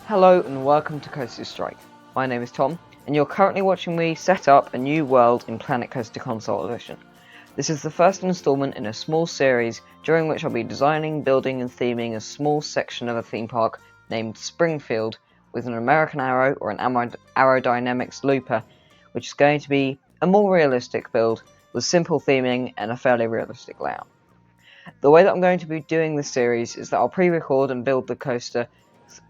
Hello and welcome to Coaster Strike. My name is Tom, and you're currently watching me set up a new world in Planet Coaster Console Edition. This is the first installment in a small series during which I'll be designing, building and theming a small section of a theme park named Springfield with an American Arrow or an Aerodynamics looper, which is going to be a more realistic build with simple theming and a fairly realistic layout. The way that I'm going to be doing this series is that I'll pre-record and build the coaster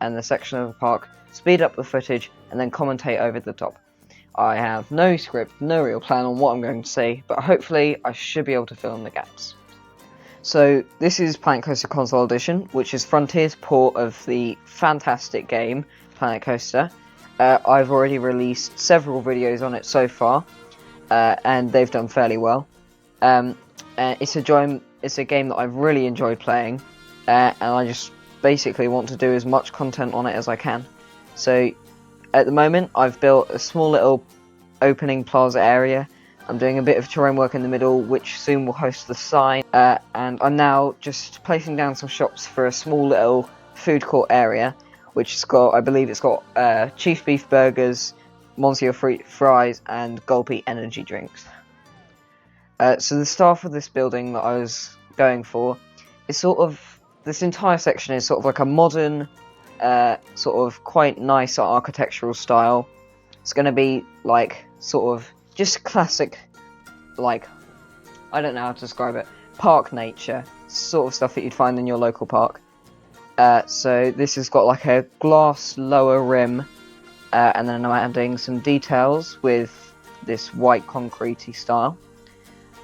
and the section of the park, speed up the footage, and then commentate over the top. I have no script, no real plan on what I'm going to say, but hopefully I should be able to fill in the gaps. So this is Planet Coaster Console Edition, which is Frontier's port of the fantastic game, Planet Coaster. I've already released several videos on it so far, and they've done fairly well. It's a game that I've really enjoyed playing, and I just basically want to do as much content on it as I can. So at the moment I've built a small little opening plaza area. I'm doing a bit of terrain work in the middle, which soon will host the sign, and I'm now just placing down some shops for a small little food court area, which has got, I believe it's got Chief Beef Burgers, Monsieur Fries and Gulpy energy drinks. So the style for this building that I was going for is this entire section is sort of like a modern, sort of quite nice architectural style. It's going to be like sort of just classic, like, I don't know how to describe it, park nature, sort of stuff that you'd find in your local park. So this has got like a glass lower rim, and then I'm adding some details with this white concrete-y style.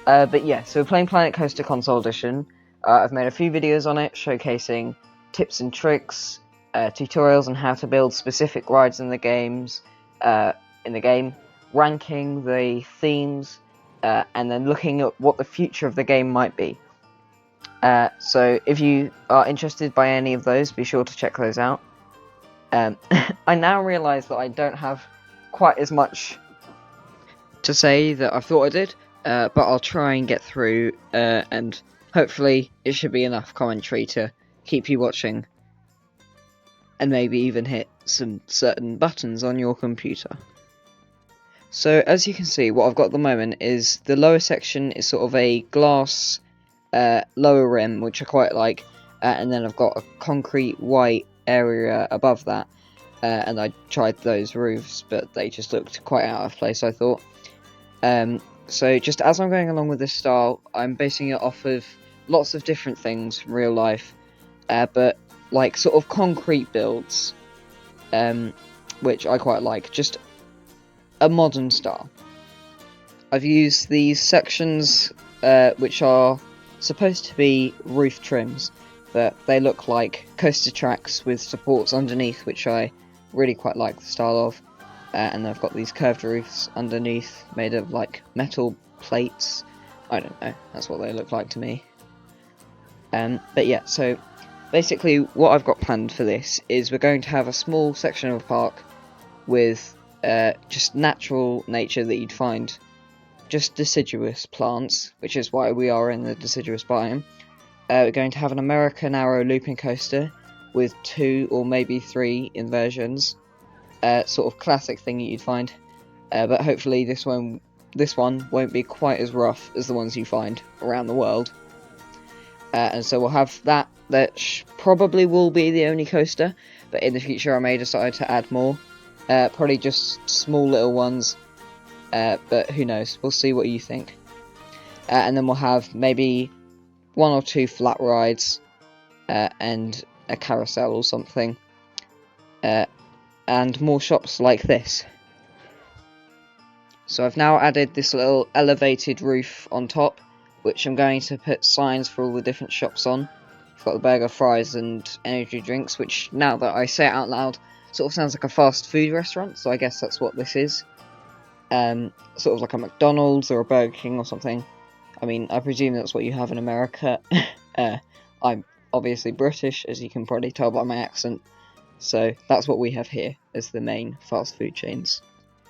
But yeah, so we're playing Planet Coaster Console Edition. I've made a few videos on it showcasing tips and tricks, tutorials on how to build specific rides in the game, ranking the themes, and then looking at what the future of the game might be. So if you are interested by any of those, be sure to check those out. I now realise that I don't have quite as much to say that I thought I did, but I'll try and get through, and hopefully it should be enough commentary to keep you watching, and maybe even hit some certain buttons on your computer. So as you can see, what I've got at the moment is the lower section is sort of a glass lower rim, which I quite like, and then I've got a concrete white area above that, and I tried those roofs, but they just looked quite out of place, I thought. So just as I'm going along with this style, I'm basing it off of lots of different things from real life, but like sort of concrete builds, which I quite like, just a modern style. I've used these sections, which are supposed to be roof trims, but they look like coaster tracks with supports underneath, which I really quite like the style of. And I've got these curved roofs underneath, made of like metal plates. I don't know, that's what they look like to me. But yeah, so basically what I've got planned for this is we're going to have a small section of a park with just natural nature that you'd find, just deciduous plants, which is why we are in the deciduous biome. We're going to have an American Arrow looping coaster with 2 or maybe 3 inversions. Sort of classic thing that you'd find, but hopefully this one won't be quite as rough as the ones you find around the world. And so we'll have that probably will be the only coaster, but in the future I may decide to add more, probably just small little ones, but who knows, we'll see what you think. And then we'll have maybe 1 or 2 flat rides, and a carousel or something, and more shops like this. So I've now added this little elevated roof on top, which I'm going to put signs for all the different shops on. I've got the burger, fries and energy drinks, which now that I say it out loud sort of sounds like a fast food restaurant, so I guess that's what this is. Sort of like a McDonald's or a Burger King or something. I mean, I presume that's what you have in America. I'm obviously British, as you can probably tell by my accent. So that's what we have here as the main fast food chains.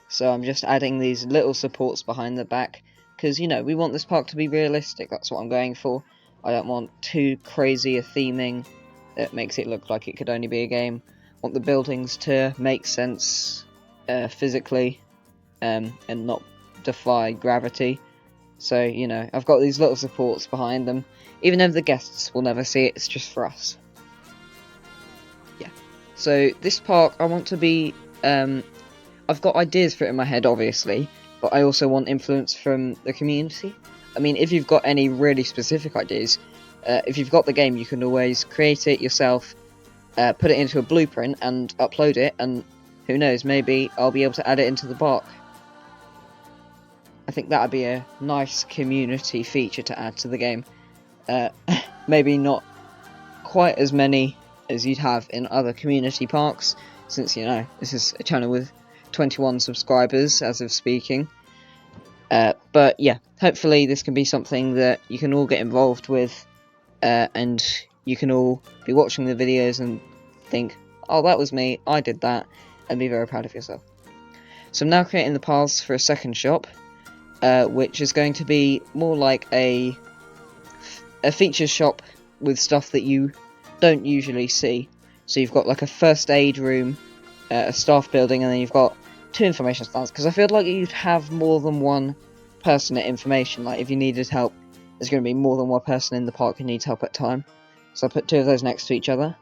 So I'm just adding these little supports behind the back, because, you know, we want this park to be realistic. That's what I'm going for. I don't want too crazy a theming that makes it look like it could only be a game. want the buildings to make sense physically and not defy gravity. So, you know, I've got these little supports behind them. Even though the guests will never see it, it's just for us. Yeah. So, this park, I want to be... I've got ideas for it in my head, obviously, but I also want influence from the community. I mean, if you've got any really specific ideas, if you've got the game, you can always create it yourself, put it into a blueprint and upload it, and who knows, maybe I'll be able to add it into the park. I think that would be a nice community feature to add to the game. Maybe not quite as many as you'd have in other community parks, since, you know, this is a channel with 21 subscribers as of speaking. But yeah, hopefully this can be something that you can all get involved with, and you can all be watching the videos and think, oh, that was me, I did that, and be very proud of yourself. So I'm now creating the paths for a second shop, which is going to be more like a feature shop with stuff that you don't usually see. So you've got like a first aid room, a staff building, and then you've got 2 information stands, because I feel like you'd have more than one person at information. Like if you needed help, there's going to be more than one person in the park who needs help at a time. So I put 2 of those next to each other.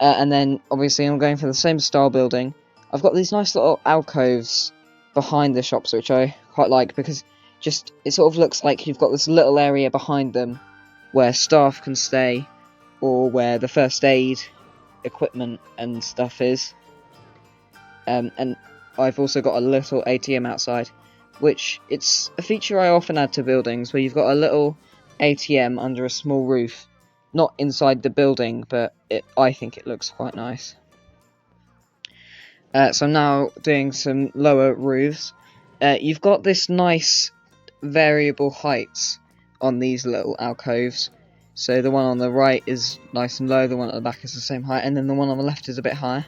And then obviously I'm going for the same style building. I've got these nice little alcoves behind the shops, which I quite like, because just it sort of looks like you've got this little area behind them where staff can stay, or where the first aid equipment and stuff is. And I've also got a little ATM outside, which it's a feature I often add to buildings, where you've got a little ATM under a small roof, not inside the building, but I think it looks quite nice. So I'm now doing some lower roofs. You've got this nice variable heights on these little alcoves. So the one on the right is nice and low, the one at the back is the same height, and then the one on the left is a bit higher.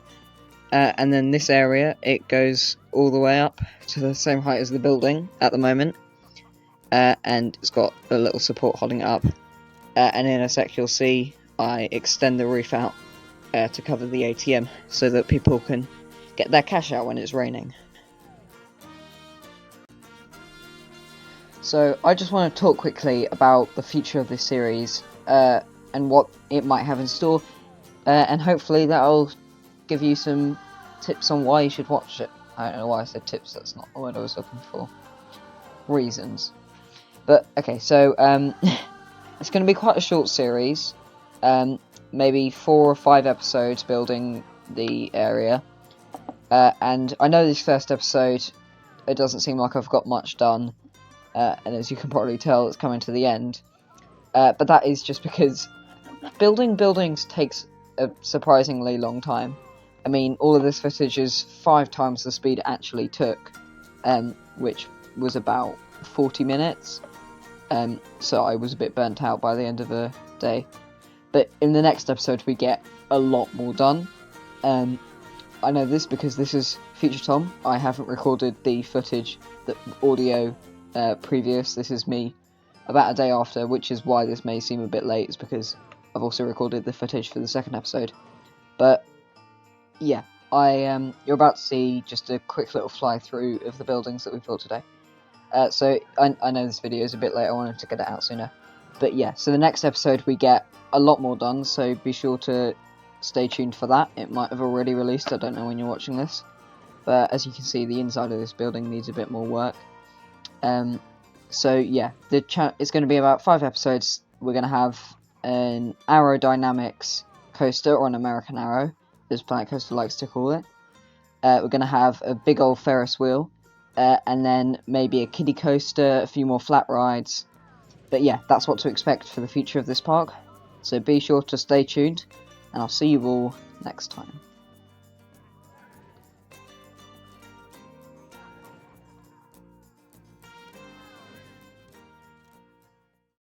And then this area, it goes all the way up to the same height as the building at the moment. And it's got a little support holding it up. And in a sec you'll see I extend the roof out to cover the ATM, so that people can get their cash out when it's raining. So I just want to talk quickly about the future of this series, and what it might have in store, and hopefully that'll give you some tips on why you should watch it. I don't know why I said tips, that's not the word I was looking for. Reasons. But okay, so it's going to be quite a short series, maybe 4 or 5 episodes building the area. And I know this first episode, it doesn't seem like I've got much done, and as you can probably tell, it's coming to the end. But that is just because building buildings takes a surprisingly long time. I mean, all of this footage is 5 times the speed it actually took, which was about 40 minutes. So I was a bit burnt out by the end of the day. But in the next episode we get a lot more done. I know this because this is Future Tom. I haven't recorded the footage, the audio previous. This is me about a day after, which is why this may seem a bit late. It's because I've also recorded the footage for the second episode. But yeah, you're about to see just a quick little fly through of the buildings that we built today. So I know this video is a bit late, I wanted to get it out sooner. But yeah, so the next episode we get a lot more done, so be sure to stay tuned for that. It might have already released, I don't know when you're watching this. But as you can see, the inside of this building needs a bit more work. So yeah, it's going to be about 5 episodes. We're going to have an aerodynamics coaster, or an American Arrow, as Planet Coaster likes to call it. We're going to have a big old Ferris wheel, and then maybe a kiddie coaster, a few more flat rides. But yeah, that's what to expect for the future of this park. So be sure to stay tuned, and I'll see you all next time.